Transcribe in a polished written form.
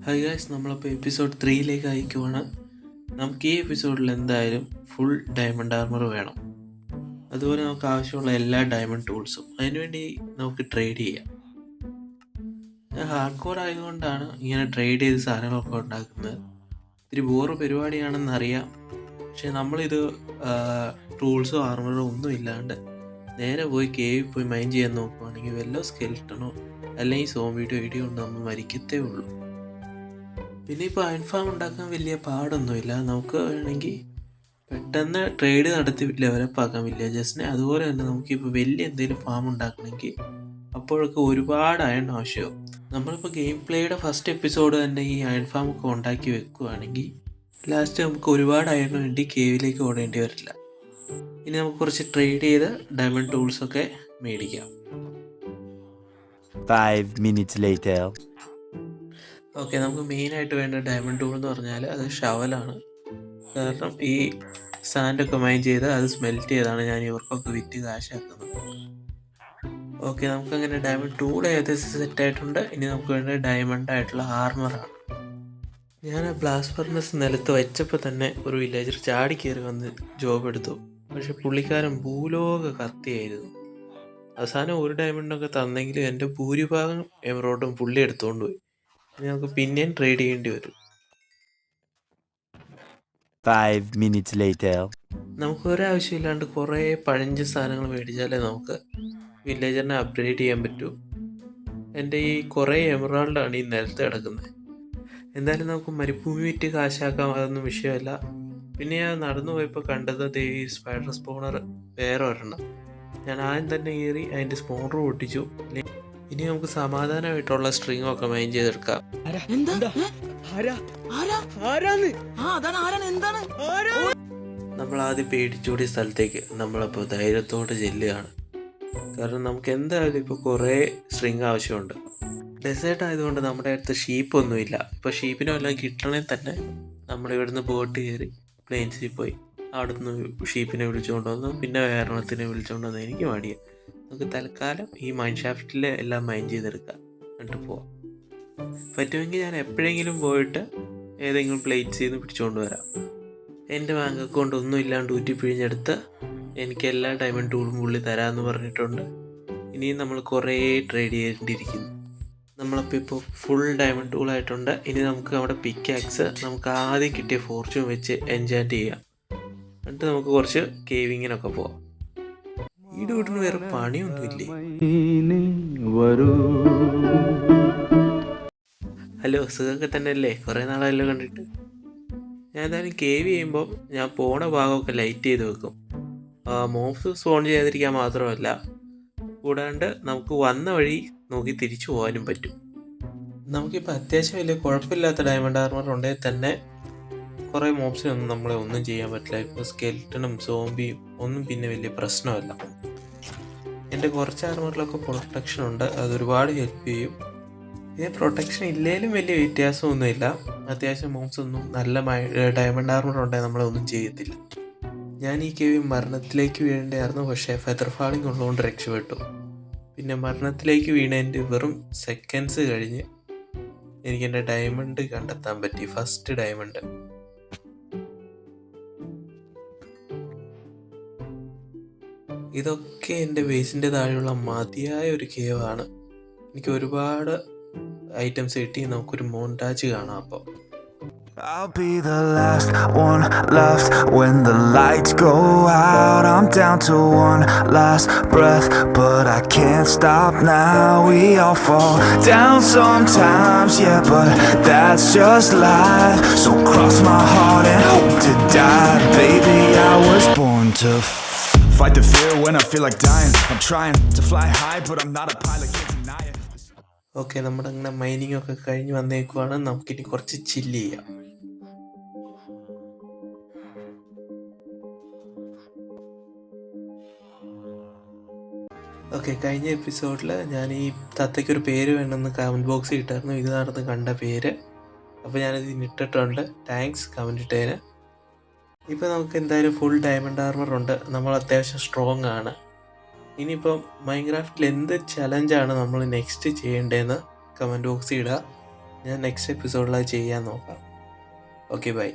Hi guys, നമ്മളിപ്പോൾ episode 3ലേക്ക് അയക്കുവാണ്. നമുക്ക് ഈ എപ്പിസോഡിൽ എന്തായാലും ഫുൾ ഡയമണ്ട് ആർമർ വേണം. അതുപോലെ നമുക്ക് ആവശ്യമുള്ള എല്ലാ ഡയമണ്ട് ടൂൾസും അതിനുവേണ്ടി നമുക്ക് ട്രേഡ് ചെയ്യാം. ഞാൻ ഹാർഡ് കോർ ആയതുകൊണ്ടാണ് ഇങ്ങനെ ട്രേഡ് ചെയ്ത് സാധനങ്ങളൊക്കെ ഉണ്ടാക്കുന്നത്. ഇത്തിരി ബോറ് പരിപാടിയാണെന്ന് അറിയാം. പക്ഷെ നമ്മളിത് ടൂൾസോ ആർമറോ ഒന്നും ഇല്ലാണ്ട് നേരെ പോയി കേവിൽ പോയി മൈൻ ചെയ്യാൻ നോക്കുവാണെങ്കിൽ വല്ല സ്കെൽട്ടണോ അല്ലെങ്കിൽ സോംബിയുടെ ഇടിയോ കൊണ്ട് നമ്മൾ മരിക്കത്തേ ഉള്ളൂ. പിന്നെ ഇപ്പോൾ അയൺ ഫാം ഉണ്ടാക്കാൻ വലിയ പാടൊന്നുമില്ല. നമുക്ക് വേണമെങ്കിൽ പെട്ടെന്ന് ട്രേഡ് നടത്തി ലെവലപ്പാക്കാം വില്ലേജസിനെ. അതുപോലെ തന്നെ നമുക്കിപ്പോൾ വലിയ എന്തെങ്കിലും ഫാം ഉണ്ടാക്കണമെങ്കിൽ അപ്പോഴൊക്കെ ഒരുപാട് അയൺ ആവശ്യമാവും. നമ്മളിപ്പോൾ ഗെയിം പ്ലേയുടെ ഫസ്റ്റ് എപ്പിസോഡ് തന്നെ ഈ അയൺ ഫാം ഒക്കെ ഉണ്ടാക്കി വെക്കുകയാണെങ്കിൽ ലാസ്റ്റ് നമുക്ക് ഒരുപാട് അയണിന് വേണ്ടി കേവിലേക്ക് ഓടേണ്ടി വരില്ല. ഇനി നമുക്ക് കുറച്ച് ട്രേഡ് ചെയ്ത് ഡയമണ്ട് ടൂൾസൊക്കെ മേടിക്കാം. 5 minutes later. ഓക്കെ, നമുക്ക് മെയിനായിട്ട് വേണ്ട ഡയമണ്ട് ടൂൾ എന്ന് പറഞ്ഞാൽ അത് ഷവലാണ്. കാരണം ഈ സാൻഡൊക്കെ മൈൻ ചെയ്ത് അത് സ്മെൽറ്റ് ചെയ്താണ് ഞാൻ ഇവർക്കൊക്കെ വിറ്റ് കാശാക്കുന്നത്. ഓക്കെ, നമുക്കങ്ങനെ ഡയമണ്ട് ടൂൾ ഏകദേശം സെറ്റായിട്ടുണ്ട്. ഇനി നമുക്ക് വേണ്ട ഡയമണ്ട് ആയിട്ടുള്ള ആർമറാണ്. ഞാൻ ബ്ലാസ്റ്റ് ഫർണസ് നിലത്ത് വെച്ചപ്പോൾ തന്നെ ഒരു വില്ലേജർ ചാടി കയറി വന്ന് ജോബ് എടുത്തു. പക്ഷെ പുള്ളിക്കാരൻ ഭൂലോക കത്തിയായിരുന്നു. അവസാനം ഒരു ഡയമണ്ടൊക്കെ തന്നെങ്കിലും എൻ്റെ ഭൂരിഭാഗം എമറോഡും പുള്ളി എടുത്തുകൊണ്ട് പോയി. ഇനി നമുക്ക് പിന്നെയും ട്രേഡ് ചെയ്യേണ്ടി വരും. 5 minutes later. നമുക്ക് ഒരാവശ്യമില്ലാണ്ട് കുറേ പഴഞ്ച സാധനങ്ങൾ മേടിച്ചാലേ നമുക്ക് വില്ലേജറിനെ അപ്ഗ്രേഡ് ചെയ്യാൻ പറ്റൂ. എൻ്റെ ഈ കുറേ എമറാൾഡാണ് ഈ നിലത്ത് കിടക്കുന്നത്. എന്തായാലും നമുക്ക് മരുഭൂമി വിറ്റ് കാശാക്കാം, അതൊന്നും വിഷയമല്ല. പിന്നെ ഞാൻ നടന്നു പോയപ്പോൾ കണ്ടത് ഈ സ്പൈഡർ സ്പോണർ വേറെ ഒരെണ്ണം. ഞാൻ ആദ്യം തന്നെ കയറി അതിൻ്റെ സ്പോണർ പൊട്ടിച്ചു. ഇനി നമുക്ക് സമാധാനമായിട്ടുള്ള സ്ട്രിങ് ഒക്കെ മൈൻ ചെയ്തെടുക്കാം. നമ്മൾ ആദ്യം പേടിച്ചോടിയ സ്ഥലത്തേക്ക് നമ്മളപ്പോൾ ധൈര്യത്തോടെ ചെല്ലുകയാണ്. കാരണം നമുക്ക് എന്തായാലും ഇപ്പോൾ കുറേ സ്ട്രിങ് ആവശ്യമുണ്ട്. ഡെസേർട്ട് ആയതുകൊണ്ട് നമ്മുടെ അടുത്ത് ഷീപ്പൊന്നുമില്ല. ഇപ്പോൾ ഷീപ്പിനും എല്ലാം കിട്ടണമെങ്കിൽ തന്നെ നമ്മളിവിടുന്ന് ബോട്ട് കയറി പ്ലെയിൻസിൽ പോയി അവിടുന്ന് ഷീപ്പിനെ വിളിച്ചുകൊണ്ട് വന്നു, പിന്നെ വേറെണ്ണത്തിനെ വിളിച്ചുകൊണ്ട് വന്നു. എനിക്ക് മടിയാണ്. നമുക്ക് തൽക്കാലം ഈ മൈൻ ഷാഫ്റ്റിൽ എല്ലാം മൈൻ ചെയ്തെടുക്കാം, എന്നിട്ട് പോവാം. പറ്റുമെങ്കിൽ ഞാൻ എപ്പോഴെങ്കിലും പോയിട്ട് ഏതെങ്കിലും പ്ലേറ്റ്സിൽ നിന്ന് പിടിച്ചുകൊണ്ട് വരാം. എൻ്റെ ബാങ്ക് അക്കൗണ്ട് ഒന്നും ഇല്ലാണ്ട് ഊറ്റിപ്പിഴിഞ്ഞെടുത്ത് എനിക്ക് എല്ലാ ഡയമണ്ട് ടൂളും പുള്ളി തരാമെന്ന് പറഞ്ഞിട്ടുണ്ട്. ഇനിയും നമ്മൾ കുറേ ട്രേഡ് ചെയ്യേണ്ടിയിരിക്കുന്നു. നമ്മളപ്പോൾ ഇപ്പോൾ ഫുൾ ഡയമണ്ട് ടൂളായിട്ടുണ്ട്. ഇനി നമുക്ക് നമ്മുടെ പിക്കാക്സ് നമുക്ക് ആദ്യം കിട്ടിയ ഫോർച്യൂൺ വെച്ച് എൻജാൻറ്റ് ചെയ്യാം. എന്നിട്ട് നമുക്ക് കുറച്ച് കേവിങ്ങിനൊക്കെ പോവാം. ഈ ഡൂട്ടിന് വേറെ പണിയൊന്നുമില്ലേ? ഹലോ, സുഖമൊക്കെ തന്നെ അല്ലേ? കുറേ നാളായല്ലോ കണ്ടിട്ട്. ഞാൻ എന്തായാലും കേവ് ചെയ്യുമ്പോൾ ഞാൻ പോണ ഭാഗമൊക്കെ ലൈറ്റ് ചെയ്ത് വെക്കും. മോബ്സ് സ്പോൺ ചെയ്യാതിരിക്കാൻ മാത്രമല്ല, കൂടാണ്ട് നമുക്ക് വന്ന വഴി നോക്കി തിരിച്ചു പോകാനും പറ്റും. നമുക്കിപ്പോൾ അത്യാവശ്യം വലിയ കുഴപ്പമില്ലാത്ത ഡയമണ്ട് ആർമർ ഉണ്ടെങ്കിൽ തന്നെ കുറേ മോബ്സിനൊന്നും നമ്മളെ ഒന്നും ചെയ്യാൻ പറ്റില്ല. ഇപ്പോൾ സ്കെൽറ്റനും സോംബിയും ഒന്നും പിന്നെ വലിയ പ്രശ്നമല്ല. എൻ്റെ കുറച്ച് ആർമറിലൊക്കെ പ്രൊട്ടക്ഷൻ ഉണ്ട്, അതൊരുപാട് ഹെൽപ്പ് ചെയ്യും. ഇതിന് പ്രൊട്ടക്ഷൻ ഇല്ലെങ്കിലും വലിയ വ്യത്യാസമൊന്നുമില്ല. അത്യാവശ്യം മോബ്സ് ഒന്നും നല്ല ഡയമണ്ട് ആർമർ ഉണ്ടെങ്കിൽ നമ്മളെ ഒന്നും ചെയ്യത്തില്ല. ഞാൻ ഈ കേവ് മരണത്തിലേക്ക് വീഴേണ്ടായിരുന്നു, പക്ഷേ ഫെദർ ഫാളിങ് ഉള്ളതുകൊണ്ട് രക്ഷപ്പെട്ടു. പിന്നെ മരണത്തിലേക്ക് വീണതിൻ്റെ വെറും സെക്കൻഡ്സ് കഴിഞ്ഞ് എനിക്ക് എൻ്റെ ഡയമണ്ട് കണ്ടെത്താൻ പറ്റി, ഫസ്റ്റ് ഡയമണ്ട്. ഇതൊക്കെ എൻ്റെ ബേസിൻ്റെ താഴെയുള്ള മതിയായ ഒരു കേവാണ്. എനിക്ക് ഒരുപാട് ഐറ്റംസ് കിട്ടി. നമുക്കൊരു മോണ്ടാജ് കാണാം. അപ്പോൾ I'll be the last one left when the lights go out. I'm down to one last breath, but I can't stop now. We all fall down sometimes, yeah, but that's just life. So cross my heart and hope to die. Baby, I was born to fight the fear when I feel like dying. I'm trying to fly high, but I'm not a pilot, can't deny it. Okay, നമ്മുടെ അങ്ങനെ mining ഒക്കെ കഴിഞ്ഞ് വന്നേക്കുവാണ്. നമുക്കിനി കുറച്ച് ചില്ല് ചെയ്യാം. Okay, കഴിഞ്ഞ എപ്പിസോഡിൽ ഞാൻ ഈ തത്തയ്ക്കൊരു പേര് വേണമെന്ന് കമൻറ്റ് ബോക്സിൽ ഇട്ടായിരുന്നു. ഇതാണെന്ന് കണ്ട പേര്. അപ്പോൾ ഞാനിത് ഇട്ടിട്ടുണ്ട്. താങ്ക്സ് കമൻറ്റ് ഇട്ടതിന്. ഇപ്പോൾ നമുക്ക് എന്തായാലും ഫുൾ ഡയമണ്ട് ആർമർ ഉണ്ട്. നമ്മൾ അത്യാവശ്യം സ്ട്രോങ് ആണ്. ഇനിയിപ്പം മൈൻക്രാഫ്റ്റിൽ എന്ത് ചലഞ്ചാണ് നമ്മൾ നെക്സ്റ്റ് ചെയ്യേണ്ടതെന്ന് കമൻറ്റ് ബോക്സിൽ ഇടുക. ഞാൻ നെക്സ്റ്റ് എപ്പിസോഡിൽ അത് ചെയ്യാൻ നോക്കാം. Okay bye.